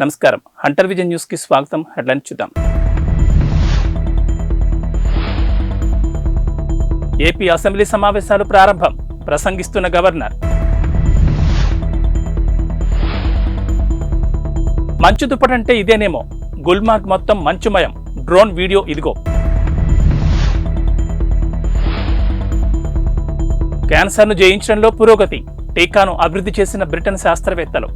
నమస్కారం. Hunter vision news కి స్వాగతం. హెడ్లైన్ చూద్దాం. ఏపీ అసెంబ్లీ సమావేశాలు ప్రారంభం. ప్రసంగిస్తున్న గవర్నర్. మంచు దుప్పటంటే ఇదేనేమో, గుల్మార్గ్ మొత్తం మంచుమయం. డ్రోన్ వీడియో ఇదిగో. క్యాన్సర్ను జయించడంలో పురోగతి. టీకాను అభివృద్ధి చేసిన బ్రిటన్ శాస్త్రవేత్తలు.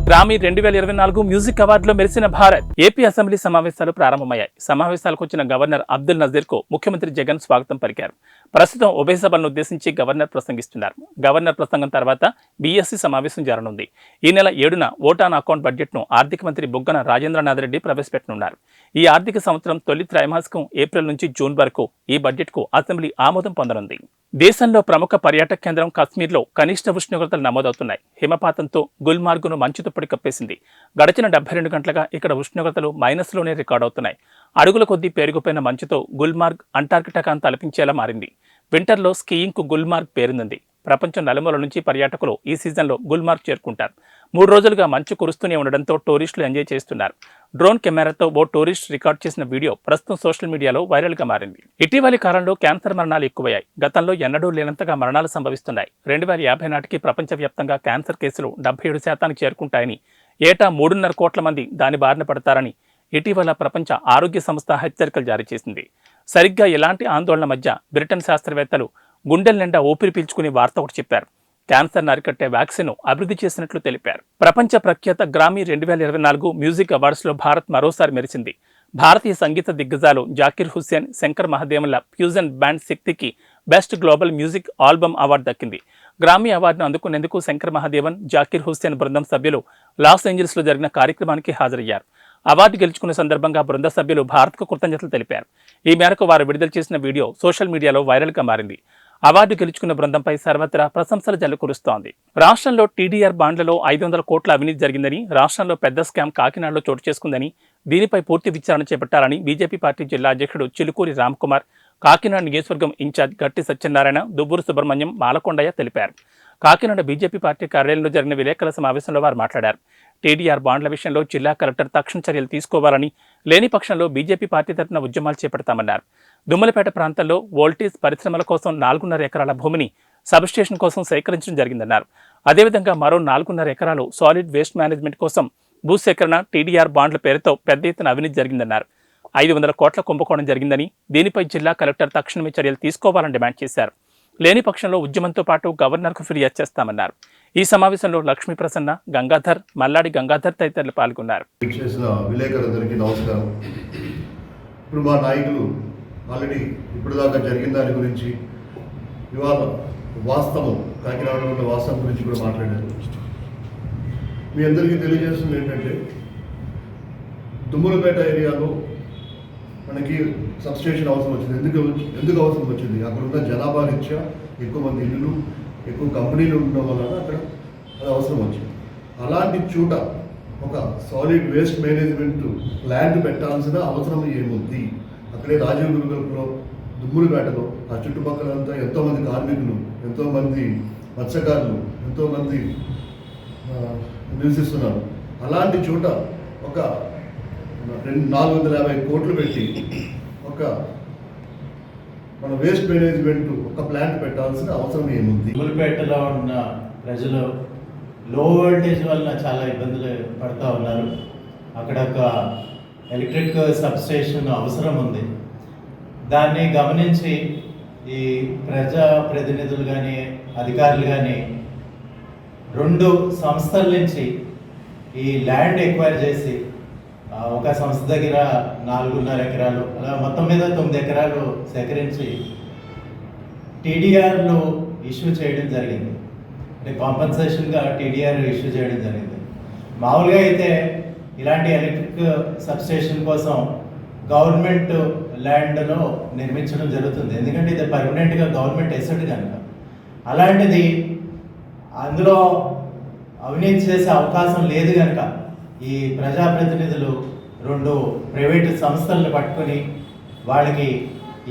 గ్రామీ 2024 మ్యూజిక్ అవార్డులో మెరిసిన భారత్. ఏపీ అసెంబ్లీ సమావేశాలు ప్రారంభమయ్యాయి. సమావేశాలకు వచ్చిన గవర్నర్ అబ్దుల్ నజీర్ కు ముఖ్యమంత్రి జగన్ స్వాగతం పలికారు. ప్రస్తుతం ఉభయ సభలను ఉద్దేశించి గవర్నర్ ప్రసంగిస్తున్నారు. గవర్నర్ ప్రసంగం తర్వాత బీఎస్సీ సమావేశం జరగనుంది. ఈ నెల 7న ఓట్ ఆన్ అకౌంట్ బడ్జెట్ ను ఆర్థిక మంత్రి బుగ్గన రాజేంద్రనాథ్ రెడ్డి ప్రవేశపెట్టనున్నారు. ఈ ఆర్థిక సంవత్సరం తొలి త్రైమాసికం ఏప్రిల్ నుంచి జూన్ వరకు ఈ బడ్జెట్ కు అసెంబ్లీ ఆమోదం పొందనుంది. దేశంలో ప్రముఖ పర్యాటక కేంద్రం కశ్మీర్లో కనిష్ట ఉష్ణోగ్రతలు నమోదవుతున్నాయి. హిమపాతంతో గుల్మార్గును మంచు తుప్పటి కప్పేసింది. గడిచిన 72 గంటలుగా ఇక్కడ ఉష్ణోగ్రతలు మైనస్లోనే రికార్డవుతున్నాయి. అడుగుల కొద్దీ పేరుకుపోయిన మంచుతో గుల్మార్గ్ అంటార్కిటికాను తలపించేలా మారింది. వింటర్లో స్కీయింగ్ కు గుల్మార్గ్ పేరుంది. ప్రపంచం నలుమూల నుంచి పర్యాటకులు ఈ సీజన్లో గుల్మార్గ్ చేరుకుంటారు. 3 రోజులుగా మంచు కురుస్తూనే ఉండడంతో టూరిస్టులు ఎంజాయ్ చేస్తున్నారు. డ్రోన్ కెమెరాతో ఓ టూరిస్ట్ రికార్డ్ చేసిన వీడియో ప్రస్తుతం సోషల్ మీడియాలో వైరల్గా మారింది. ఇటీవలి కాలంలో క్యాన్సర్ మరణాలు ఎక్కువయ్యాయి. గతంలో ఎన్నడూ లేనంతగా మరణాలు సంభవిస్తున్నాయి. 2050 నాటికి ప్రపంచవ్యాప్తంగా క్యాన్సర్ కేసులు 77% చేరుకుంటాయని, ఏటా 3.5 కోట్ల మంది దాని బారిన పడతారని ఇటీవల ప్రపంచ ఆరోగ్య సంస్థ హెచ్చరికలు జారీ చేసింది. సరిగ్గా ఇలాంటి ఆందోళన మధ్య బ్రిటన్ శాస్త్రవేత్తలు గుండెల నిండా ఊపిరి పీల్చుకుని వార్త ఒకటి చెప్పారు. క్యాన్సర్ అరికట్టే వ్యాక్సిన్ అభివృద్ధి చేసినట్లు తెలిపారు. ప్రపంచ ప్రఖ్యాత గ్రామీ 2024 మ్యూజిక్ అవార్డ్స్లో భారత్ మరోసారి మెరిసింది. భారతీయ సంగీత దిగ్గజాలు జాకిర్ హుస్సేన్, శంకర్ మహాదేవన్ల ఫ్యూజన్ బ్యాండ్ శక్తికి best global music album award దక్కింది. గ్రామీ అవార్డును అందుకునేందుకు శంకర్ మహాదేవన్, జాకిర్ హుస్సేన్ బృందం సభ్యులు లాస్ ఏంజల్స్లో జరిగిన కార్యక్రమానికి హాజరయ్యారు. అవార్డు గెలుచుకున్న సందర్భంగా బృంద సభ్యులు భారత్కు కృతజ్ఞతలు తెలిపారు. ఈ మేరకు వారు విడుదల చేసిన వీడియో సోషల్ మీడియాలో వైరల్గా మారింది. అవార్డు గెలుచుకున్న బృందంపై సర్వత్రా ప్రశంసల జల్లు కురుస్తోంది. రాష్ట్రంలో టీడీఆర్ బాండ్లలో 500 కోట్ల అవినీతి జరిగిందని, రాష్ట్రంలో పెద్ద స్కామ్ కాకినాడలో చోటు చేసుకుందని, దీనిపై పూర్తి విచారణ చేపట్టాలని బీజేపీ పార్టీ జిల్లా అధ్యక్షుడు చిలుకూరి రామ్కుమార్, కాకినాడ నియోజకవర్గం ఇన్ఛార్జ్ గట్టి సత్యనారాయణ, దువ్వూరు సుబ్రహ్మణ్యం, మాలకొండయ్య తెలిపారు. కాకినాడ బీజేపీ పార్టీ కార్యాలయంలో జరిగిన విలేకరుల సమావేశంలో వారు మాట్లాడారు. టీడీఆర్ బాండ్ల విషయంలో జిల్లా కలెక్టర్ తక్షణ చర్యలు తీసుకోవాలని, లేని పక్షంలో బీజేపీ పార్టీ తరఫున ఉద్యమాలు చేపడతామన్నారు. దుమ్మలపేట ప్రాంతంలో వోల్టేజ్ పరిశ్రమల కోసం 4.5 ఎకరాల భూమిని సబ్స్టేషన్ కోసం సేకరించడం జరిగిందన్నారు. అదేవిధంగా మరో 4.5 ఎకరాలు సాలిడ్ వేస్ట్ మేనేజ్మెంట్ కోసం భూసేకరణ, టీడీఆర్ బాండ్ల పేరుతో పెద్ద ఎత్తున అవినీతి జరిగిందన్నారు. 500 కోట్ల కుంభకోణం జరిగిందని, దీనిపై జిల్లా కలెక్టర్ తక్షణమే చర్యలు తీసుకోవాలని డిమాండ్ చేశారు. లేని పక్షంలో ఉద్యమంతో పాటు గవర్నర్కు ఫిర్యాదు చేస్తామన్నారు. ఈ సమావేశంలో లక్ష్మీ ప్రసన్న, గంగాధర్, మల్లాడి గంగాధర్ తదితరులు పాల్గొన్నారు. ఇప్పుడు మా నాయకులు ఆల్రెడీ ఇప్పటిదాకా జరిగిన దాని గురించి, ఇవాళ వాస్తవం, కాకినాడలో ఉన్న వాస్తవం గురించి కూడా మాట్లాడారు. మీ అందరికీ తెలియజేస్తుంది ఏంటంటే, దుమ్ములపేట ఏరియాలో మనకి సబ్స్టేషన్ అవసరం వచ్చింది. ఎందుకు అవసరం వచ్చింది? అక్కడ ఉన్న జనాభా రీత్యా ఎక్కువ మంది ఇల్లులు, ఎక్కువ కంపెనీలు ఉండడం వలన అక్కడ అది అవసరం వచ్చింది. అలాంటి చోట ఒక సాలిడ్ వేస్ట్ మేనేజ్మెంట్ ప్లాంట్ పెట్టాల్సిన అవసరం ఏముంది? అక్కడే రాజీవ్ గురుగల్పులో, దుమ్ములపేటలో, ఆ చుట్టుపక్కలంతా ఎంతోమంది కార్మికులు, ఎంతోమంది మత్స్యకారులు, ఎంతోమంది నివసిస్తున్నారు. అలాంటి చోట ఒక 450 కోట్లు పెట్టి ఒక మన వేస్ట్ మేనేజ్మెంట్ ఒక ప్లాంట్ పెట్టాల్సిన అవసరం ఏముంది? దుమ్ములపేటలో ఉన్న ప్రజలు లో వోల్టేజ్ వల్ల చాలా ఇబ్బందులు పడుతూ ఉన్నారు. అక్కడ ఒక ఎలక్ట్రిక్ సబ్స్టేషన్ అవసరం ఉంది. దాన్ని గమనించి ఈ ప్రజాప్రతినిధులు కానీ, అధికారులు కానీ 2 సంస్థల నుంచి ఈ ల్యాండ్ ఎక్వైర్ చేసి, ఒక సంస్థ దగ్గర 4.5 ఎకరాలు, అలా మొత్తం మీద 9 ఎకరాలు సేకరించి టీడీఆర్లు ఇష్యూ చేయడం జరిగింది. అంటే కాంపన్సేషన్గా టీడీఆర్ ఇష్యూ చేయడం జరిగింది. మామూలుగా అయితే ఇలాంటి ఎలక్ట్రిక్ సబ్స్టేషన్ కోసం గవర్నమెంట్ ల్యాండ్లో నిర్మించడం జరుగుతుంది. ఎందుకంటే ఇది పర్మనెంట్గా గవర్నమెంట్ ఎసెట్ కనుక. అలాంటిది అందులో అవినీతి చేసే అవకాశం లేదు కనుక ఈ ప్రజాప్రతినిధులు 2 ప్రైవేటు సంస్థలను పట్టుకొని వాళ్ళకి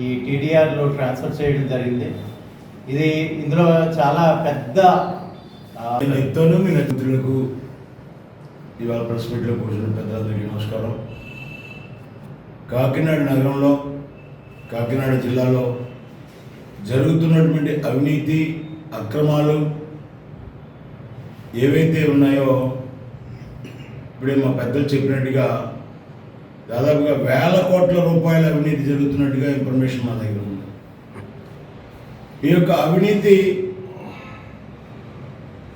ఈ టీడీఆర్లో ట్రాన్స్ఫర్ చేయడం జరిగింది. ఇందులో చాలా పెద్ద ఇతను మీ మిత్రులకు ఇవాళ ప్రెస్ మీట్లో కూర్చున్న పెద్దలందరికీ నమస్కారం. కాకినాడ నగరంలో, కాకినాడ జిల్లాలో జరుగుతున్నటువంటి అవినీతి అక్రమాలు ఏవైతే ఉన్నాయో ఇప్పుడే మా పెద్దలు చెప్పినట్టుగా దాదాపుగా 1000 కోట్ల రూపాయల అవినీతి జరుగుతున్నట్టుగా ఇన్ఫర్మేషన్ మా దగ్గర ఉంది. ఈ యొక్క అవినీతి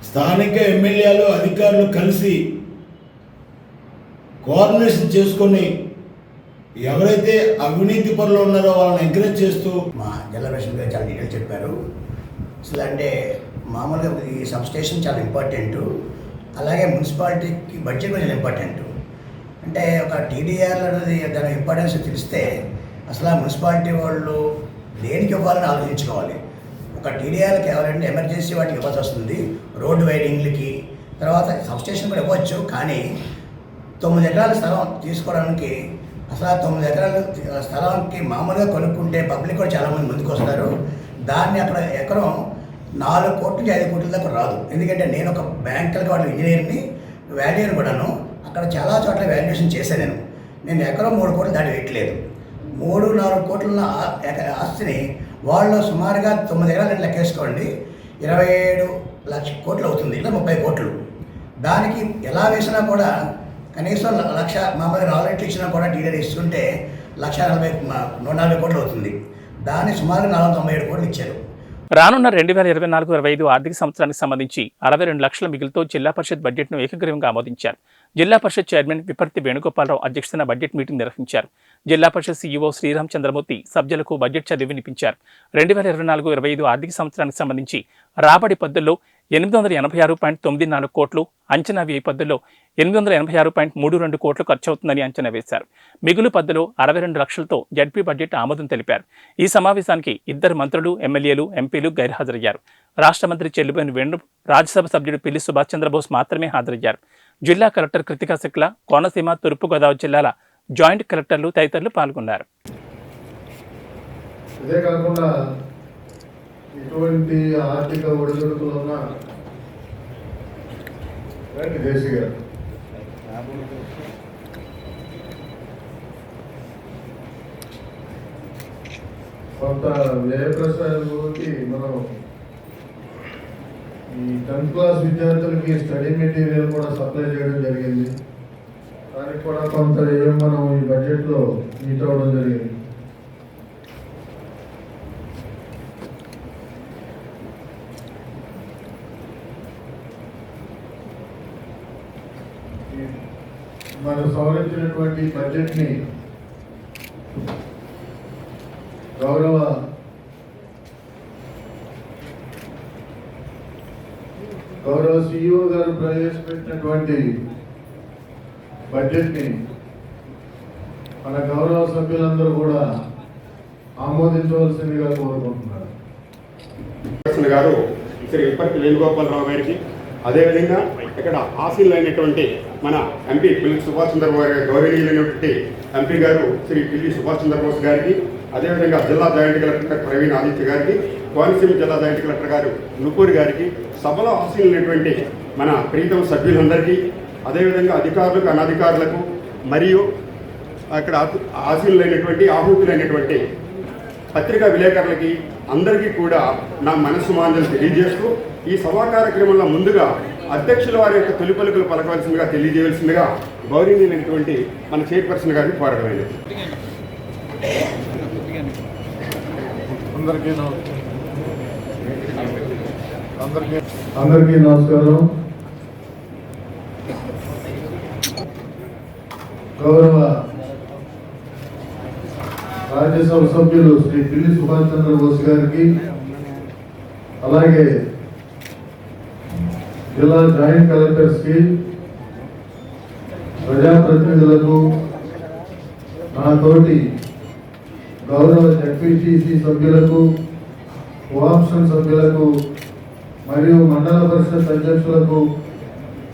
స్థానిక ఎమ్మెల్యేలు అధికారులు కలిసి కోఆర్డినేషన్ చేసుకొని ఎవరైతే అవినీతి పనులు ఉన్నారో వాళ్ళని ఎంకరేజ్ చేస్తూ మా జిల్లా పరిషత్ గారు చాలా డీటెయిల్ చెప్పారు. అసలు అంటే మామూలుగా ఈ సబ్ స్టేషన్ చాలా ఇంపార్టెంట్, అలాగే మున్సిపాలిటీకి బడ్జెట్ కొంచెం ఇంపార్టెంట్. అంటే ఒక టీడీఆర్ అనేది దాని ఇంపార్టెన్స్ తెలిస్తే అసలు ఆ మున్సిపాలిటీ వాళ్ళు దేనికి ఇవ్వాలని ఆలోచించుకోవాలి. ఒక టీడీఆర్ కేవలం ఎమర్జెన్సీ వాటికి ఇవ్వాల్సి వస్తుంది, రోడ్డు వైడింగ్లకి, తర్వాత సబ్స్టేషన్ కూడా ఇవ్వచ్చు. కానీ 9 ఎకరాల స్థలం తీసుకోవడానికి అసలు ఆ 9 ఎకరాల స్థలానికి మామూలుగా కొనుక్కుంటే పబ్లిక్ కూడా చాలామంది ముందుకు వస్తారు. దాన్ని అక్కడ ఎకరం 4 కోట్ల నుంచి 5 కోట్ల దాకా రాదు. ఎందుకంటే నేను ఒక బ్యాంకులకి వాళ్ళ ఇంజనీర్ని, వాల్యూని కూడాను అక్కడ చాలా చోట్ల వాల్యుయేషన్ చేశాను. నేను ఎకరం 3 కోట్లు దాటి వేయట్లేదు. 3-4 కోట్ల ఆస్తిని వాళ్ళు సుమారుగా 9 ఎకరాలు లెక్కేసుకోండి, 27 లక్షల కోట్లు అవుతుంది, ఇలా 30 కోట్లు. దానికి ఎలా వేసినా కూడా కనీసం 1,00,000 మామూలుగా 4 రెట్లు ఇచ్చినా కూడా టీడీఆర్ ఇస్తుంటే 140 కోట్లు అవుతుంది. దాన్ని సుమారుగా 497 కోట్లు ఇచ్చారు. రానున్న 2024-25 ఆర్థిక సంవత్సరానికి సంబంధించి 62 లక్షల మిగులుతో జిల్లా పరిషత్ బడ్జెట్ను ఏకగ్రీవంగా ఆమోదించారు. జిల్లా పరిషత్ చైర్మన్ విపర్తి వేణుగోపాలరావు అధ్యక్షతన బడ్జెట్ మీటింగ్ నిర్వహించారు. జిల్లా పరిషత్ సీఈఓ శ్రీరామ్ చంద్రమూర్తి సభ్యులకు బడ్జెట్ చదివి వినిపించారు. 2024-25 ఆర్థిక సంవత్సరానికి సంబంధించి రాబడి పద్దుల్లో 886.94 కోట్లు, అంచనా వ్యయ పద్దుల్లో 886.32 కోట్లు ఖర్చవుతుందని అంచనా వేశారు. మిగులు పద్దులో 62 లక్షలతో జడ్పీ బడ్జెట్ ఆమోదం తెలిపారు. ఈ సమావేశానికి 2 మంత్రులు, ఎమ్మెల్యేలు, ఎంపీలు గైర్హాజరయ్యారు. రాష్ట్ర మంత్రి చెల్లుబోయిన వేణు, రాజ్యసభ సభ్యుడు పిల్లి సుభాష్ చంద్రబోస్ మాత్రమే హాజరయ్యారు. జిల్లా కలెక్టర్ కృతికా శుక్లా, కోనసీమ, తూర్పుగోదావరి జిల్లాల జాయింట్ కలెక్టర్లు తదితరులు పాల్గొన్నారు. ఇదే కాకుండా ఇటువంటి ఆర్థిక ఒడిదుడుకులు ఉన్న దేశీ గారు కొంత వ్యయ ప్రసారాలకి మనం ఈ 10th క్లాస్ విద్యార్థులకి స్టడీ మెటీరియల్ కూడా సప్లై చేయడం జరిగింది. దానికి కూడా కొంత ఏం మనం ఈ బడ్జెట్లో మీట్ అవ్వడం జరిగింది. మనం సవరించినటువంటి బడ్జెట్ని గౌరవ సిఇఓ గారు ప్రవేశపెట్టినటువంటి బడ్జెట్ని మన గౌరవ సభ్యులందరూ కూడా ఆమోదించవలసిందిగా కోరుకుంటున్నారు. గారు శ్రీ విపర్తి వేణుగోపాలరావు గారికి, అదేవిధంగా ఇక్కడ ఆశీలైనటువంటి మన ఎంపీ పిల్లి సుభాష్ చంద్రబోస్ గారి గౌరవనీయులైనటువంటి ఎంపీ గారు శ్రీ పిల్లి సుభాష్ చంద్రబోస్ గారికి, అదేవిధంగా జిల్లా జాయింట్ కలెక్టర్ ప్రవీణ్ ఆదిత్య గారికి, కోనసీమ జిల్లా జాయింట్ కలెక్టర్ గారు నుపూరి గారికి, సభలో ఆశీలైనటువంటి మన ప్రీతం సభ్యులందరికీ, అదేవిధంగా అధికారులకు, అనధికారులకు, మరియు అక్కడ ఆశీలైనటువంటి ఆహుతులైనటువంటి పత్రికా విలేకరులకి అందరికీ కూడా నా మనస్సు మాంజలు తెలియజేస్తూ ఈ సభా కార్యక్రమంలో ముందుగా అధ్యక్షుల వారి యొక్క తొలి పలుకులు పలకవలసిందిగా తెలియజేయవలసిందిగా గౌరవనీయులైనటువంటి మన చైర్పర్సన్ గారిని కోరడమైనది. అందరికీ నమస్కారం. గౌరవ రాజ్యసభ సభ్యులు శ్రీ పిల్లి సుభాష్ చంద్రబోస్ గారికి, అలాగే జిల్లా జాయింట్ కలెక్టర్స్కి, ప్రజాప్రతినిధులకు, నా తోటి గౌరవ జడ్పీటీసీ సభ్యులకు, కోఆప్షన్ సభ్యులకు మరియు మండల పరిషత్ అధ్యక్షులకు,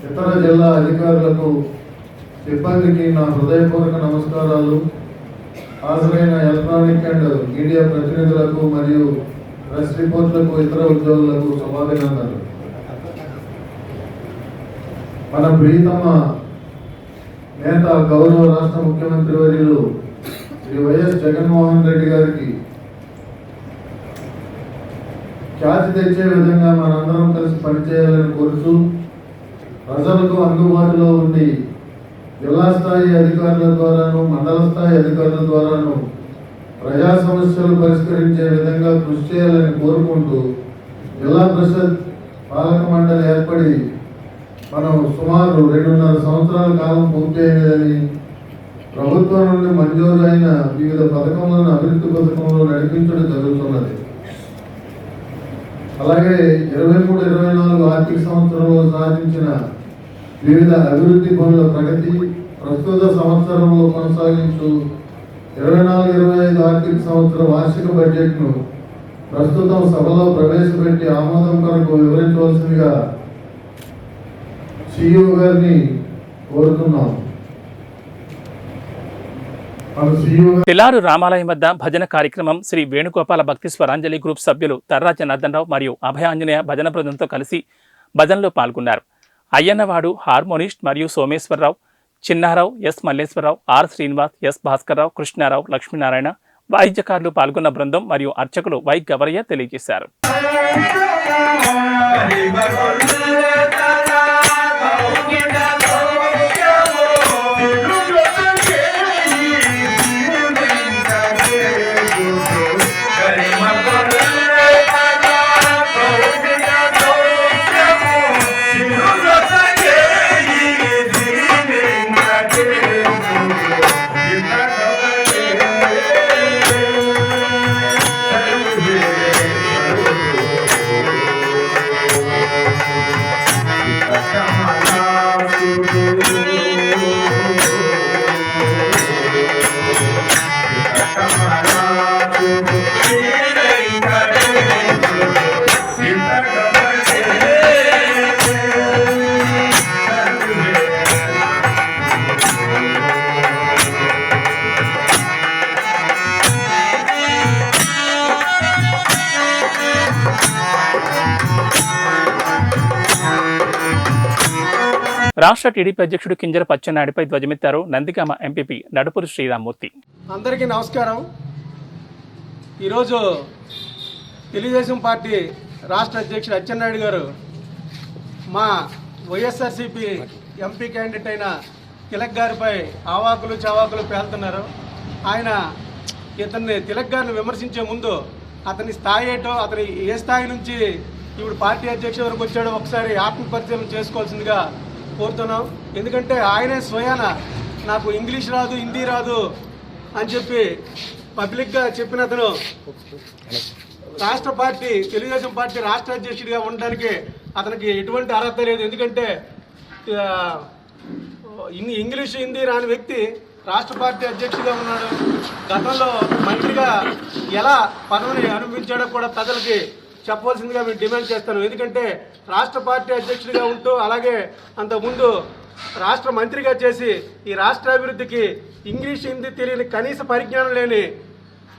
ఇతర జిల్లా అధికారులకు, సిబ్బందికి నా హృదయపూర్వక నమస్కారాలు. హాజరైన ఎలక్ట్రానిక్ అండ్ మీడియా ప్రతినిధులకు మరియు ప్రెస్ రిపోర్ట్లకు, ఇతర ఉద్యోగులకు శుభాభినందనలు. మన ప్రీతమ నేత గౌరవ రాష్ట్ర ముఖ్యమంత్రి వర్యులు శ్రీ వైఎస్ జగన్మోహన్ రెడ్డి గారికి ఖ్యాతి తెచ్చే విధంగా మనందరం కలిసి పనిచేయాలని కోరుతూ ప్రజలకు అందుబాటులో ఉండి జిల్లా స్థాయి అధికారుల ద్వారాను మండల స్థాయి అధికారుల ద్వారాను ప్రజా సమస్యలు పరిష్కరించే విధంగా కృషి చేయాలని కోరుకుంటూ జిల్లా పరిషత్ పాలక మండలి ఏర్పడి మనం సుమారు 2.5 సంవత్సరాల కాలం పూర్తయినదని ప్రభుత్వం నుండి మంజూరు అయిన వివిధ పథకములను అభివృద్ధి పథకంలో నడిపించడం జరుగుతున్నది. అలాగే 23-24 ఆర్థిక సంవత్సరంలో సాధించిన వివిధ అభివృద్ధి పనుల ప్రగతి, ప్రస్తుత సంవత్సరంలో కొనసాగించు 24-25 ఆర్థిక సంవత్సర వార్షిక బడ్జెట్ను ప్రస్తుతం సభలో ప్రవేశపెట్టి ఆమోదం కొరకు వివరించవలసిందిగా సిఇఓ గారిని కోరుతున్నాం. తెల్లారు రామాలయం వద్ద భజన కార్యక్రమం శ్రీ వేణుగోపాల భక్తి స్వరాంజలి గ్రూప్ సభ్యులు తర్రా జనార్దన్ రావు మరియు అభయాంజనేయ భజన బృందంతో కలిసి భజనలో పాల్గొన్నారు. అయ్యన్నవాడు హార్మోనిస్ట్ మరియు Someswararao, Chinnarao, S Malleswararao, R Srinivas, S Bhaskarrao, Krishnarao, Lakshminarayana, వాయిద్యకారులు పాల్గొన్న బృందం మరియు అర్చకులు వై గవరయ్య తెలియజేశారు. రాష్ట్ర టీడీపీ అధ్యక్షుడు కింజర అచ్చెన్నాయుడుపై ధ్వజమెత్తారు నందిగామ ఎంపీపీ నడుపూరి శ్రీరామ్మూర్తి. అందరికీ నమస్కారం. ఈరోజు తెలుగుదేశం పార్టీ రాష్ట్ర అధ్యక్షుడు అచ్చెన్నాయుడు గారు మా వైఎస్ఆర్సీపీ ఎంపీ క్యాండిడేట్ అయిన తిలక్ గారిపై ఆవాకులు చవాకులు పేలుతున్నారు. ఆయన ఇతన్ని తిలక్ గారిని విమర్శించే ముందు అతని స్థాయి ఏంటో, అతని ఏ స్థాయి నుంచి ఇప్పుడు పార్టీ అధ్యక్షుడి వరకు వచ్చాడో ఒకసారి ఆత్మపరిచయం చేసుకోవాల్సిందిగా కోరుతున్నాం. ఎందుకంటే ఆయనే స్వయాన నాకు ఇంగ్లీష్ రాదు, హిందీ రాదు అని చెప్పి పబ్లిక్గా చెప్పిన అతను రాష్ట్ర పార్టీ తెలుగుదేశం పార్టీ రాష్ట్ర అధ్యక్షుడిగా ఉండడానికి అతనికి ఎటువంటి అర్హత లేదు. ఎందుకంటే ఇంగ్లీష్ హిందీ రాని వ్యక్తి రాష్ట్ర పార్టీ అధ్యక్షుడిగా ఉన్నాడు. గతంలో మంత్రిగా ఎలా పదవిని అనుభవించాడో కూడా ప్రజలకి చెప్పవలసిందిగా మేము డిమాండ్ చేస్తాను. ఎందుకంటే రాష్ట్ర పార్టీ అధ్యక్షుడిగా ఉంటూ అలాగే అంతకుముందు రాష్ట్ర మంత్రిగా చేసి ఈ రాష్ట్ర అభివృద్ధికి ఇంగ్లీష్ హిందీ తెలియని కనీస పరిజ్ఞానం లేని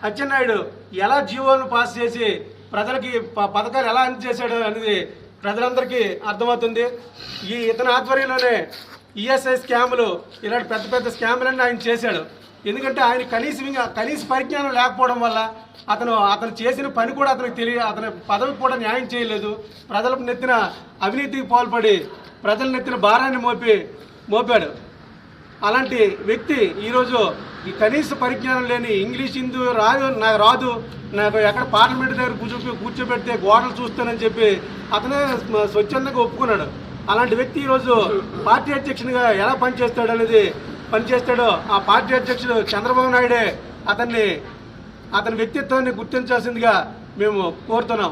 అచ్చెన్నాయుడు ఎలా జీవోలను పాస్ చేసి ప్రజలకి పథకాలు ఎలా అందజేశాడు అనేది ప్రజలందరికీ అర్థమవుతుంది. ఇతని ఆధ్వర్యంలోనే ఈఎస్ఐ స్కాములు ఇలాంటి పెద్ద పెద్ద స్కాములన్నీ ఆయన చేశాడు. ఎందుకంటే ఆయన కనీస పరిజ్ఞానం లేకపోవడం వల్ల అతను చేసిన పని కూడా అతనికి అతని పదవికి కూడా న్యాయం చేయలేదు. ప్రజలకు నెత్తిన అవినీతికి పాల్పడి ప్రజల నెత్తిన భారాన్ని మోపాడు. అలాంటి వ్యక్తి ఈరోజు ఈ కనీస పరిజ్ఞానం లేని ఇంగ్లీష్ హిందీ రాదు నాకు ఎక్కడ పార్లమెంట్ దగ్గర కూర్చోబెడితే గోడలు చూస్తానని చెప్పి అతనే స్వచ్ఛందంగా ఒప్పుకున్నాడు. అలాంటి వ్యక్తి ఈరోజు పార్టీ అధ్యక్షునిగా ఎలా పనిచేస్తాడో ఆ పార్టీ అధ్యక్షుడు చంద్రబాబు నాయుడే అతని వ్యక్తిత్వాన్ని గుర్తించాల్సిందిగా మేము కోరుతున్నాం.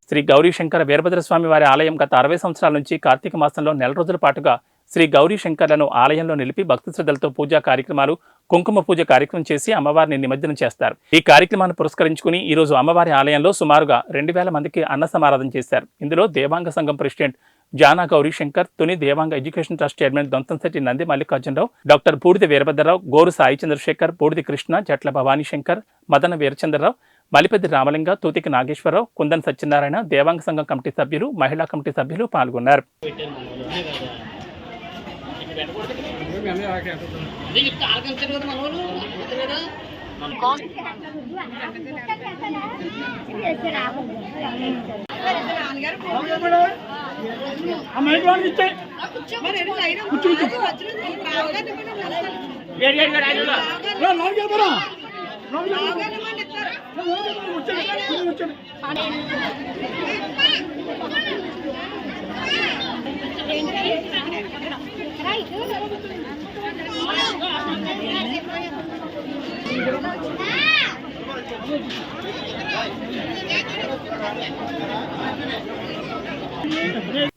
శ్రీ గౌరీ శంకర వీరభద్రస్వామి వారి ఆలయం గత 60 సంవత్సరాల నుంచి కార్తీక మాసంలో 4 రోజుల పాటుగా శ్రీ గౌరీ శంకర్లను ఆలయంలో నిలిపి భక్తి శ్రద్ధలతో పూజా కార్యక్రమాలు, కుంకుమ పూజ కార్యక్రమం చేసి అమ్మవారిని నిమజ్జనం చేస్తారు. ఈ కార్యక్రమాన్ని పురస్కరించుకుని ఈ రోజు అమ్మవారి ఆలయంలో సుమారుగా 2000 మందికి అన్న సమారాధన చేశారు. ఇందులో Devanga Sangham president Jana Gauri Shankar, Tuni Devanga education trust chairman Donthamsetti Nandi Mallikarjunarao, doctor Budida Veerabhadrarao, గోరు సాయి చంద్రశేఖర్, బూడిది కృష్ణ, జట్ల భవానీ శంకర్, మదన వీరచంద్రరావు, మలిపెద్ది రామలింగ, తూతికి నాగేశ్వరరావు, కుందన్ సత్యనారాయణ, దేవాంగ సంఘం కమిటీ సభ్యులు, మహిళా కమిటీ సభ్యులు పాల్గొన్నారు.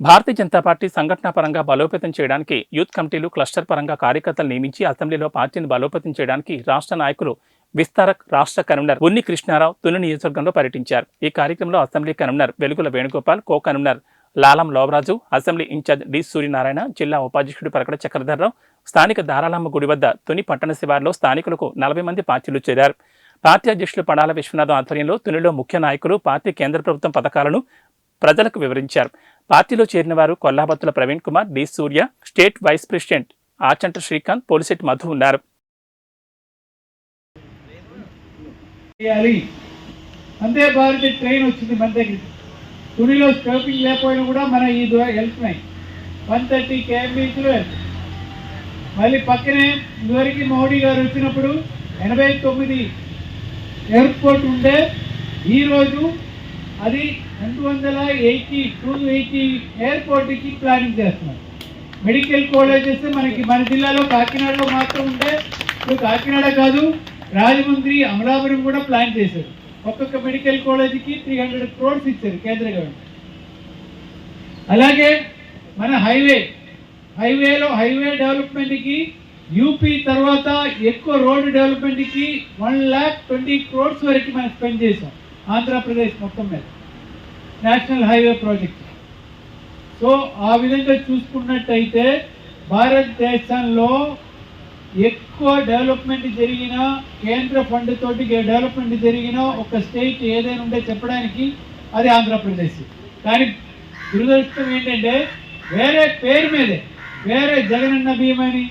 భారతీయ జనతా పార్టీ సంఘటన పరంగా బలోపేతం చేయడానికి యూత్ కమిటీలు, క్లస్టర్ పరంగా కార్యకర్తలు నియమించి అసెంబ్లీలో పార్టీని బలోపేతం చేయడానికి రాష్ట్ర నాయకులు విస్తారక్ రాష్ట్ర కన్వీనర్ ఉన్ని కృష్ణారావు తుని నియోజకవర్గంలో పర్యటించారు. ఈ కార్యక్రమంలో assembly convener Velugula Venugopal, co convener Lalam Lovaraju, assembly incharge D Suryanarayana, జిల్లా ఉపాధ్యక్షుడు పరకడ చక్రధర్రావు, స్థానిక దారాలమ్మ గుడి వద్ద తుని పట్టణ శివారులో స్థానికులకు 40 మంది పార్టీలు చేరారు. పార్టీ అధ్యక్షులు పడాల విశ్వనాథం ఆధ్వర్యంలో తునిలో ముఖ్య నాయకులు పార్టీ కేంద్ర ప్రభుత్వం పథకాలను ప్రజలకు వివరించారు. పార్టీలో చేరిన వారు Kollabathula Praveen Kumar, D Surya, state vice president Achanta Srikanth, Polisetti Madhu ఉన్నారు. వందే భారత్ ట్రైన్ వచ్చింది మన దగ్గరికి. తునిలో స్టాపింగ్ లేకపోయినా కూడా మన ఈ వెళ్తున్నాయి. 130 km మళ్ళీ పక్కనే ఇదివరకు మోడీ గారు వచ్చినప్పుడు 89 ఎయిర్పోర్ట్ ఉండే, ఈరోజు అది 280 ఎయిర్పోర్ట్కి ప్లానింగ్ చేస్తున్నారు. మెడికల్ కాలేజెస్ మనకి మన జిల్లాలో కాకినాడలో మాత్రం ఉంటే ఇప్పుడు కాకినాడ కాదు, రాజమండ్రి, అమలాపురం కూడా ప్లాన్ చేశారు. ఒక్కొక్క మెడికల్ కాలేజీకి 300 crores ఇచ్చారు కేంద్ర గవర్నమెంట్. అలాగే మన హైవేలో హైవే డెవలప్మెంట్కి యూపీ తర్వాత ఎక్కువ రోడ్డు డెవలప్మెంట్కి 120 crores వరకు మనం స్పెండ్ చేసాం ఆంధ్రప్రదేశ్ మొత్తం మీద నేషనల్ హైవే ప్రాజెక్ట్. సో ఆ విధంగా చూసుకున్నట్టయితే భారతదేశంలో ఎక్కువ డెవలప్మెంట్ జరిగిన, కేంద్ర ఫండ్ తోటి డెవలప్మెంట్ జరిగిన ఒక స్టేట్ ఏదైనా ఉంటే చెప్పడానికి అది ఆంధ్రప్రదేశ్. కానీ దురదృష్టం ఏంటంటే వేరే పేరు మీదే, వేరే జగనన్న భీమని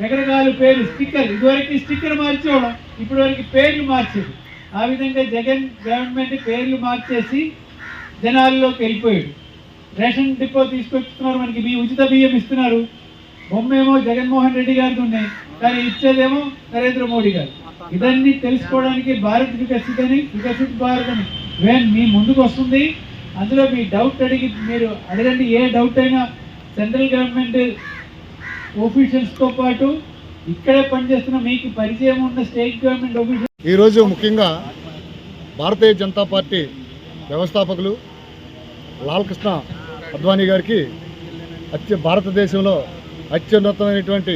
రకరకాల పేరు, స్టిక్కర్, ఇదివరకు స్టిక్కర్ మార్చేవడం, ఇప్పటి వరకు పేర్లు మార్చేది. ఆ విధంగా జగన్ గవర్నమెంట్ పేర్లు మార్చేసి జనాల్లోకి వెళ్ళిపోయాడు. రేషన్ డిపో తీసుకొస్తున్నారు, మనకి ఉచిత బియ్యం ఇస్తున్నారు. బొమ్మేమో జగన్మోహన్ రెడ్డి గారికి ఉన్నాయి, కానీ ఇచ్చేదేమో నరేంద్ర మోడీ గారు. ఇదన్నీ తెలుసుకోవడానికి భారత్ వికసిత్ భారత్ అని మీ ముందుకు వస్తుంది. అందులో మీ డౌట్ అడిగి మీరు అడగండి. ఏ డౌట్ అయినా సెంట్రల్ గవర్నమెంట్ ఆఫీషియల్స్తో పాటు ఇక్కడే పనిచేస్తున్న మీకు పరిచయం ఉన్న స్టేట్ గవర్నమెంట్ ఆఫీషియల్. ఈరోజు ముఖ్యంగా భారతీయ జనతా పార్టీ వ్యవస్థాపకులు లాల్ కృష్ణ అద్వానీ గారికి భారతదేశంలో అత్యున్నతమైనటువంటి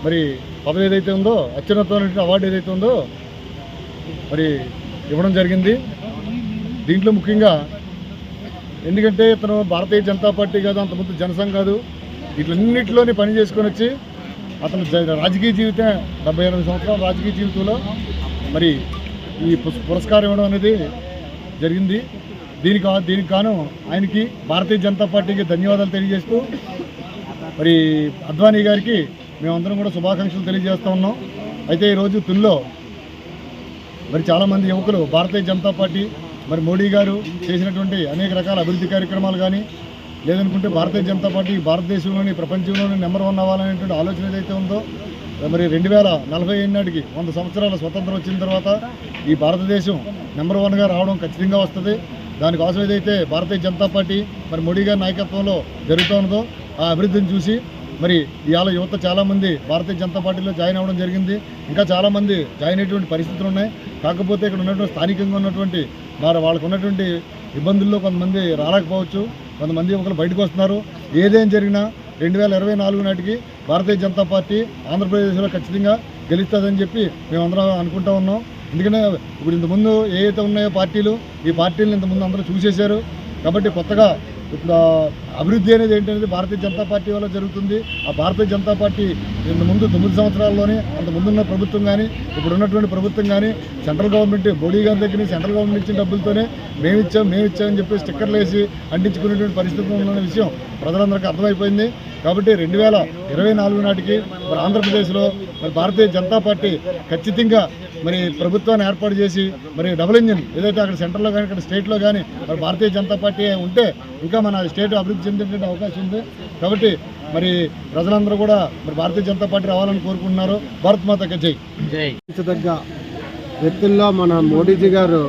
మరి పదవి ఏదైతే ఉందో, అత్యున్నతమైనటువంటి అవార్డు ఏదైతే ఉందో మరి ఇవ్వడం జరిగింది. దీంట్లో ముఖ్యంగా ఎందుకంటే ఇతను భారతీయ జనతా పార్టీ కాదు, అంతకుముందు జనసంఘ్ కాదు, వీటిలన్నింటిలోని పని చేసుకొని వచ్చి అతను రాజకీయ జీవితం 78 సంవత్సరాల రాజకీయ జీవితంలో మరి ఈ పురస్కారం ఇవ్వడం అనేది జరిగింది. దీనికి గాను ఆయనకి భారతీయ జనతా పార్టీకి ధన్యవాదాలు తెలియజేస్తూ మరి అద్వానీ గారికి మేమందరం కూడా శుభాకాంక్షలు తెలియజేస్తూ ఉన్నాం. అయితే ఈరోజు తుల్లో మరి చాలామంది యువకులు భారతీయ జనతా పార్టీ మరి మోడీ గారు చేసినటువంటి అనేక రకాల అభివృద్ధి కార్యక్రమాలు కానీ, లేదనుకుంటే భారతీయ జనతా పార్టీ భారతదేశంలోని ప్రపంచంలోని నెంబర్ 1 అవ్వాలనేటువంటి ఆలోచన ఏదైతే ఉందో, మరి 2040 నాటికి 100 సంవత్సరాల స్వతంత్రం వచ్చిన తర్వాత ఈ భారతదేశం నెంబర్ 1గా రావడం ఖచ్చితంగా వస్తుంది. దానికోసం ఏదైతే భారతీయ జనతా పార్టీ మరి మోడీ గారి నాయకత్వంలో జరుగుతూ ఉన్నదో ఆ అభివృద్ధిని చూసి మరి ఇవాళ యువత చాలామంది భారతీయ జనతా పార్టీలో జాయిన్ అవ్వడం జరిగింది. ఇంకా చాలామంది జాయిన్ అయ్యేటువంటి పరిస్థితులు ఉన్నాయి. కాకపోతే ఇక్కడ ఉన్నటువంటి స్థానికంగా ఉన్నటువంటి మరి వాళ్ళకు ఉన్నటువంటి ఇబ్బందుల్లో కొంతమంది రాలేకపోవచ్చు, కొంతమంది యువకులు బయటకు వస్తున్నారు. ఏదేం జరిగినా 2024 నాటికి భారతీయ జనతా పార్టీ ఆంధ్రప్రదేశ్లో ఖచ్చితంగా గెలుస్తుందని చెప్పి మేమందరం అనుకుంటా ఉన్నాం. ఎందుకంటే ఇప్పుడు ఇంతకుముందు ఏవైతే ఉన్నాయో పార్టీలు, ఈ పార్టీలను ఇంతకుముందు అందరూ చూసేశారు. కాబట్టి కొత్తగా ఇప్పుడు అభివృద్ధి అనేది ఏంటనేది భారతీయ జనతా పార్టీ వల్ల జరుగుతుంది. ఆ భారతీయ జనతా పార్టీ ముందు 9 సంవత్సరాల్లోనే అంత ముందున్న ప్రభుత్వం కానీ ఇప్పుడు ఉన్నటువంటి ప్రభుత్వం కానీ సెంట్రల్ గవర్నమెంట్ మోడీ గారి దగ్గర నుంచి సెంట్రల్ గవర్నమెంట్ ఇచ్చిన డబ్బులతోనే మేమిచ్చామని చెప్పి స్టిక్కర్లు వేసి అంటించుకునేటువంటి పరిస్థితి ఉన్న విషయం ప్రజలందరికీ అర్థమైపోయింది. కాబట్టి 2024 నాటికి మరి ఆంధ్రప్రదేశ్లో మరి భారతీయ జనతా పార్టీ ఖచ్చితంగా మరి ప్రభుత్వాన్ని ఏర్పాటు చేసి మరి డబుల్ ఇంజిన్ ఏదైతే అక్కడ సెంట్రల్లో కానీ ఇక్కడ స్టేట్లో కానీ మరి భారతీయ జనతా పార్టీ ఉంటే ఇంకా మన స్టేట్ అభివృద్ధి చెందేటువంటి అవకాశం ఉంది. కాబట్టి మరి ప్రజలందరూ కూడా మరి భారతీయ జనతా పార్టీ రావాలని కోరుకుంటున్నారు. భారత్ మాతకి జై. దగ్గ వ్యక్తుల్లో మన మోడీజీ గారు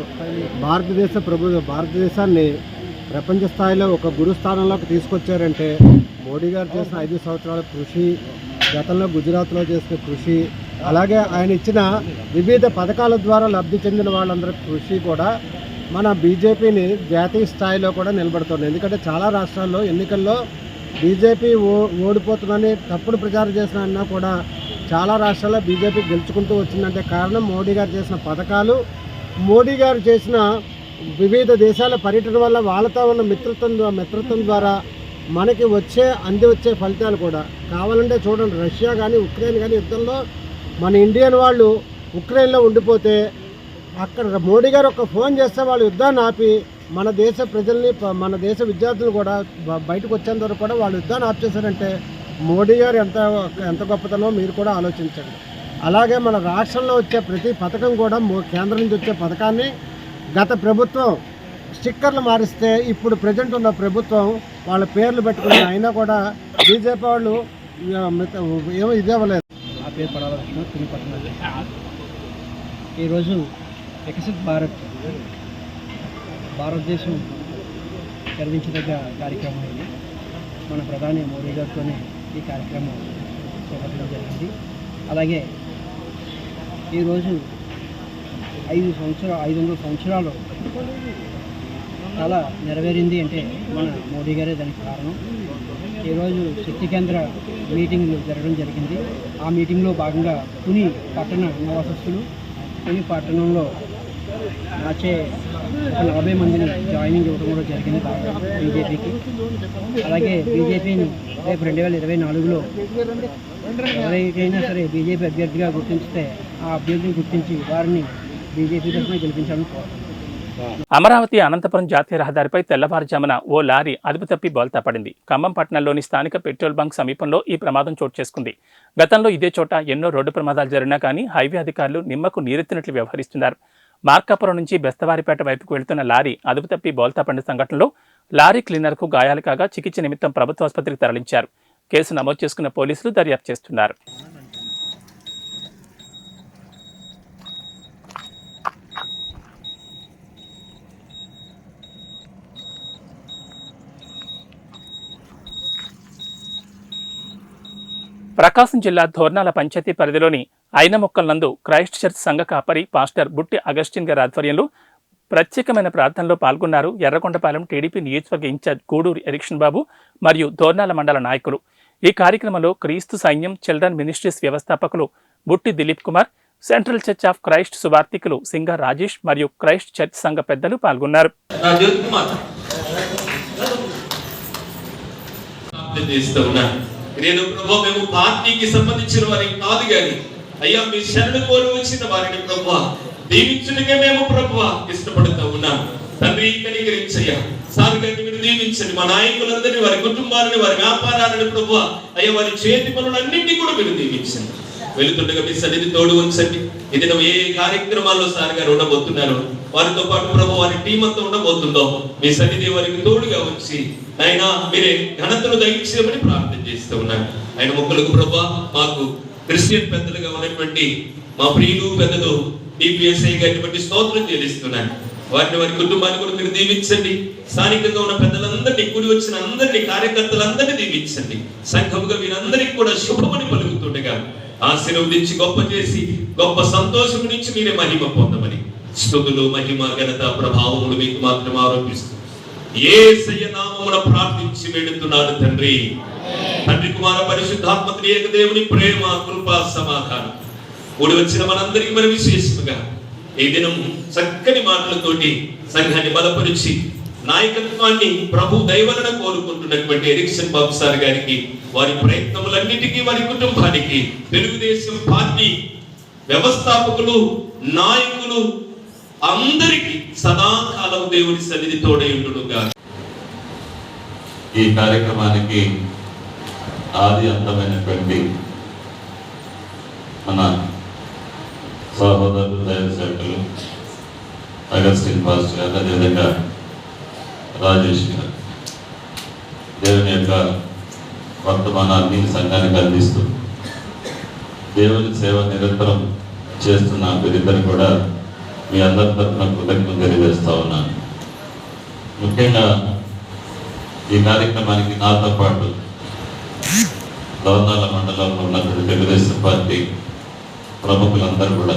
భారతదేశాన్ని ప్రపంచ స్థాయిలో ఒక గురుస్థానంలోకి తీసుకొచ్చారంటే మోడీ గారు చేసిన 5 సంవత్సరాల కృషి, గతంలో గుజరాత్లో చేసిన కృషి, అలాగే ఆయన ఇచ్చిన వివిధ పథకాల ద్వారా లబ్ధి చెందిన వాళ్ళందరి కృషి కూడా మన బీజేపీని జాతీయ స్థాయిలో కూడా నిలబడుతుంది. ఎందుకంటే చాలా రాష్ట్రాల్లో ఎన్నికల్లో బీజేపీ ఓడిపోతుందని తప్పుడు ప్రచారం చేసిన అన్నా కూడా చాలా రాష్ట్రాల్లో బీజేపీ గెలుచుకుంటూ వచ్చిందంటే కారణం మోడీ గారు చేసిన పథకాలు, మోడీ గారు చేసిన వివిధ దేశాల పర్యటన వల్ల వాళ్ళతో ఉన్న మిత్రత్వం ద్వారా మనకి వచ్చే ఫలితాలు కూడా. కావాలంటే చూడండి, రష్యా కానీ ఉక్రెయిన్ కానీ యుద్ధంలో మన ఇండియన్ వాళ్ళు ఉక్రెయిన్లో ఉండిపోతే అక్కడ మోడీ గారు ఒక ఫోన్ చేస్తే వాళ్ళు యుద్ధాన్ని ఆపి మన దేశ ప్రజల్ని మన దేశ విద్యార్థులు కూడా బయటకు వచ్చేంత వరకు కూడా వాళ్ళు యుద్ధాన్ని ఆప్ చేశారంటే మోడీ గారు ఎంత గొప్పతనో మీరు కూడా ఆలోచించండి. అలాగే మన రాష్ట్రంలో వచ్చే ప్రతి పథకం కూడా కేంద్రం నుంచి వచ్చే పథకాన్ని గత ప్రభుత్వం స్టిక్కర్లు మారిస్తే ఇప్పుడు ప్రజెంట్ ఉన్న ప్రభుత్వం వాళ్ళ పేర్లు పెట్టుకుని అయినా కూడా బీజేపీ వాళ్ళు ఏమో ఇదేవలేదు. ఆ పేరు పడాలనుకున్న తిరుపతి. ఈరోజు వికసిత్ భారతదేశం గర్వించదగ్గ కార్యక్రమం ఇది. మన ప్రధాని మోడీ గారితోనే ఈ కార్యక్రమం చేపట్టడం జరిగింది. అలాగే ఈరోజు 500 సంవత్సరాలు చాలా నెరవేరింది అంటే మన మోడీ గారే దానికి కారణం. ఈరోజు శక్తి కేంద్ర మీటింగ్లు జరగడం జరిగింది. ఆ మీటింగ్లో భాగంగా తుని పట్టణ నివాసస్తులు తుని పట్టణంలో వచ్చే 40 మందిని జాయినింగ్ ఇవ్వడం కూడా జరిగింది బీజేపీకి. అలాగే బీజేపీని రేపు 2024లో ఎవరికైనా సరే బీజేపీ అభ్యర్థిగా గుర్తించితే ఆ అభ్యర్థిని గుర్తించి వారిని బీజేపీ తరఫున గెలిపించాలని కోరుతున్నాను. అమరావతి అనంతపురం జాతీయ రహదారిపై తెల్లవారుజామున ఓ లారీ అదుపు తప్పి బోల్తా పడింది. ఖమ్మం పట్టణంలోని స్థానిక పెట్రోల్ బంక్ సమీపంలో ఈ ప్రమాదం చోటు చేసుకుంది. గతంలో ఇదే చోట ఎన్నో రోడ్డు ప్రమాదాలు జరిగినా కానీ హైవే అధికారులు నిమ్మకు నీరెత్తినట్లు వ్యవహరిస్తున్నారు. మార్కాపురం నుంచి బెస్తవారిపేట వైపుకు వెళ్తున్న లారీ అదుపు తప్పి బోల్తా పడిన సంఘటనలో లారీ క్లీనర్కు గాయాలు కాగా చికిత్స నిమిత్తం ప్రభుత్వ ఆసుపత్రికి తరలించారు. కేసు నమోదు చేసుకున్న పోలీసులు దర్యాప్తు చేస్తున్నారు. ప్రకాశం జిల్లా ధోర్నాల పంచాయతీ పరిధిలోని ఐనమొక్కల నందు క్రైస్ట్ చర్చ్ సంఘ కాపరి పాస్టర్ బుట్టి అగస్టిన్ గారి ఆధ్వర్యంలో ప్రత్యేకమైన ప్రార్థనలో పాల్గొన్నారు ఎర్రగొండపాలెం టీడీపీ నియోజకవర్గ ఇన్ఛార్జ్ గూడూరు ఎరిక్షన్ బాబు మరియు ధోర్నాల మండల నాయకులు. ఈ కార్యక్రమంలో క్రీస్తు సైన్యం చిల్డ్రన్ మినిస్ట్రీస్ వ్యవస్థాపకులు Butti Dileep Kumar, central church of Christ సువార్థికులు సింగ రాజేష్ మరియు క్రైస్ట్ చర్చ్ సంఘ పెద్దలు పాల్గొన్నారు. నేను ప్రభు మేము పార్టీకి సంబంధించిన వారికి కాదు కానీ అయ్యా మీ శరణు కోరి వచ్చిన వారిని ప్రభు దీవించునికే మేము ప్రభు ఇష్టపడుతూ ఉన్నాం. తండ్రి కనికరించయ్యా, సార్ గారిని మీరు దీవించండి. మా నాయకులందరినీ, వారి కుటుంబాలని, వారి వ్యాపారాలను ప్రభు అయ్యా వారి చేతి పనులన్నింటినీ కూడా మీరు దీవించండి. వెళుతుండగా మీ సన్నిధి తోడు ఉంచండి. ఇది ఏ కార్యక్రమాల్లో సార్ గారు ఉండబోతున్నారు, వారితో పాటు ప్రభు వారి టీం అంతా ఉండబోతుందో మీ సన్నిధి వారికి తోడుగా ఉంచి ఆయన మీరే ఘనతను దయచేయమని ప్రార్థన చేస్తూ ఉన్నాను. ఆయన మొక్కలకు ప్రభు మాకు క్రిస్టియన్ పెద్దలుగా ఉన్నటువంటి మా ప్రియులు పెద్దలు డిపిఎస్ఐ గారిని బట్టి స్తోత్రం చెల్లిస్తున్నాను. వారిని వారి కుటుంబాన్ని కూడా మీరు దీవించండి. స్థానికంగా ఉన్న పెద్దలందరినీ, కూడి వచ్చిన అందరినీ, కార్యకర్తలందరినీ దీవించండి. సంఘముగా వీరందరికీ కూడా శుభమని పలుకుతుండగా ఆశీర్వదించి గొప్ప చేసి గొప్ప సంతోషం నుంచి మీరే మహిమ పొందమని స్తుతులు, మహిమ, ఘనత, ప్రభావములు మీకు మాత్రం ఆరోపిస్తూ యేసయ్య నామమున ప్రార్థించి వేడుతున్నాను తండ్రి. తండ్రి, కుమార, పరిశుద్ధాత్మ త్రియేక దేవుని ప్రేమ, కృప, సమాధానం కూడి వచ్చిన మనందరికీ మరి విశేషంగా ఈ దినం చక్కని మాటలతోటి సంఘాన్ని బలపరిచి నాయకత్వాన్ని ప్రభు దైవలన కోరుకుంటున్నటువంటి ఎరిక్సన్ బాబు సార్ గారికి, వారి ప్రయత్నములన్నిటికీ, వారి కుటుంబానికి, తెలుగుదేశం పార్టీ వ్యవస్థాపకులు, నాయకులు అందరికీ సదాకాలం దేవుని సన్నిధి తోడై ఉండునుగా. ఈ కార్యక్రమానికి ఆది అంతమైనటువంటి మన సహోదరులు, దైవ సేవకులు అగస్టిన్ పాస్టర్ గారు, అదేవిధంగా రాజేష్ గారు దేవుని యొక్క వర్తమానాన్ని సంఘానికి అందిస్తూ దేవుని సేవ నిరంతరం చేస్తున్న వీరిద్దరు కూడా మీ అందరి తరఫున కృతజ్ఞతలు తెలియజేస్తా ఉన్నాను. ముఖ్యంగా ఈ కార్యక్రమానికి నాతో పాటు దోర్నాల మండలంలో ఉన్నటువంటి తెలుగుదేశం పార్టీ ప్రముఖులందరూ కూడా,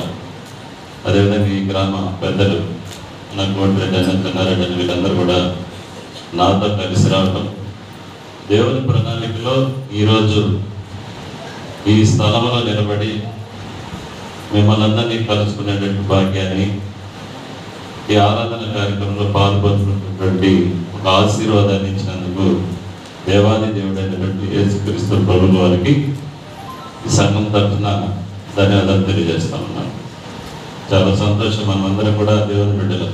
అదేవిధంగా ఈ గ్రామ పెద్దలు కోటిరెడ్డి చెన్నారెడ్డి వీళ్ళందరూ కూడా నాతో కలిసి రావడం, దేవుని ప్రణాళికలో ఈరోజు ఈ స్థలంలో నిలబడి మిమ్మల్ని అందరినీ కలుసుకునేటువంటి భాగ్యాన్ని, ఈ ఆరాధన కార్యక్రమంలో పాల్గొంటున్నటువంటి ఒక ఆశీర్వాదాన్ని ఇచ్చినందుకు దేవాది దేవుడైనటువంటి యేసుక్రీస్తు ప్రభువు వారికి ఈ సంఘం తరఫున ధన్యవాదాలు తెలియజేస్తా ఉన్నాను. చాలా సంతోషం. మనమందరం కూడా దేవుని బిడ్డలు.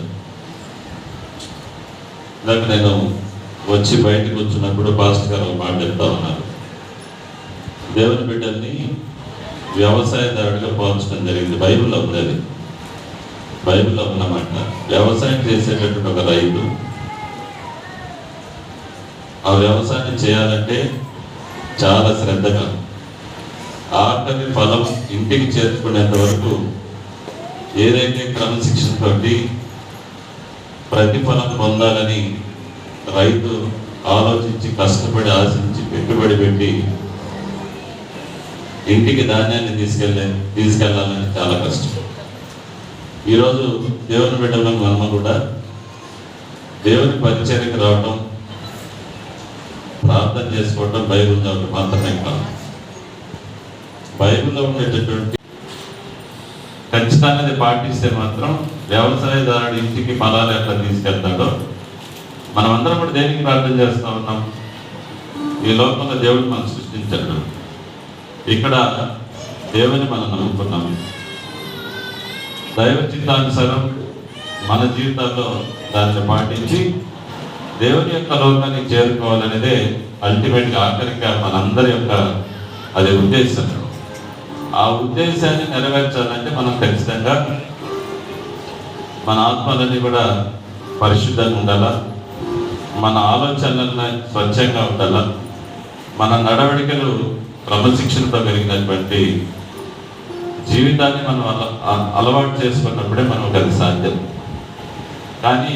ఇందాక నేను వచ్చి బయటకు వచ్చినప్పుడు పాస్టర్ గారు మాట చెప్తా ఉన్నారు. దేవుని బిడ్డల్ని వ్యవసాయదారుడిగా పోల్చడం జరిగింది. బైబిల్లో ఉంది, అది బైబిల్లో ఉన్నమాట. వ్యవసాయం చేసేటటువంటి ఒక రైతు ఆ వ్యవసాయం చేయాలంటే చాలా శ్రద్ధగా, ఆఖరి ఫలం ఇంటికి చేర్చుకునేంత వరకు ఏదైతే క్రమశిక్షణతో ప్రతిఫలం పొందాలని రైతు ఆలోచించి, కష్టపడి, ఆశించి, పెట్టుబడి పెట్టి ఇంటికి ధాన్యాన్ని తీసుకెళ్ళాలని చాలా కష్టం. ఈరోజు దేవుని బిడ్డలో మనం కూడా దేవుని పరిచర్యకు రావటం, ప్రార్థన చేసుకోవటం, బైబిల్ చదవటం మాత్రమే కాదు. బైబిల్లో ఉండేటటువంటి ఖచ్చితంగా పాటిస్తే మాత్రం వ్యవసాయదారుడు ఇంటికి ఫలాలు ఎట్లా తీసుకెళ్తాడో మనమందరం కూడా దేనికి ప్రార్థన చేస్తూ ఉన్నాం. ఈ లోకంలో దేవుడు మనం సృష్టించాడు, ఇక్కడ దేవుని మనం నమ్ముకున్నాము. దైవ చిత్తానుసారం మన జీవితాల్లో దాన్ని పాటించి దేవుని యొక్క లోకానికి చేరుకోవాలనేదే అల్టిమేట్గా, ఆఖరిగా మనందరి యొక్క అది ఉద్దేశం. ఆ ఉద్దేశాన్ని నెరవేర్చాలంటే మనం ఖచ్చితంగా మన ఆత్మలన్నీ కూడా పరిశుద్ధంగా ఉండాలా, మన ఆలోచనలన్నీ స్వచ్ఛంగా ఉండాలా, మన నడవడికలు క్రమశిక్షణతో కలిగినటువంటి జీవితాన్ని మనం అలవాటు చేసుకున్నప్పుడే మనకు అది సాధ్యం. కానీ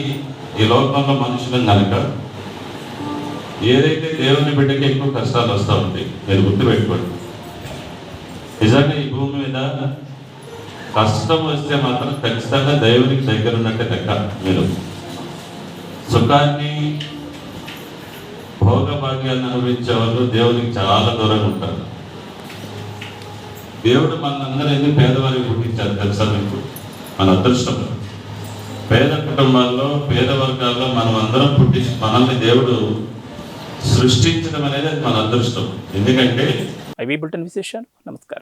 ఈ లోకంలో మనుషులను కనుక ఏదైతే దేవుని బిడ్డకి ఎక్కువ కష్టాలు వస్తూ ఉంటాయి, మీరు గుర్తుపెట్టుకోండి. నిజంగా ఈ భూమి మీద కష్టం వస్తే మాత్రం ఖచ్చితంగా దేవునికి దగ్గర ఉన్నట్టే లెక్క. మీరు సుఖాన్ని, భోగభాగ్యాన్ని అనుభవించే వాళ్ళు దేవునికి చాలా దూరంగా ఉంటారు. దేవుడు మనందరూ ఎందుకు పేదవారికి పుట్టించారు తెలుసా మీకు? మన అదృష్టం. పేద కుటుంబాల్లో, పేద వర్గాల్లో మనం అందరం పుట్టించి మనల్ని దేవుడు సృష్టించడం అనేది మన అదృష్టం. ఎందుకంటే ఐవీ బులెటిన్ విశేషాలు. నమస్కారం.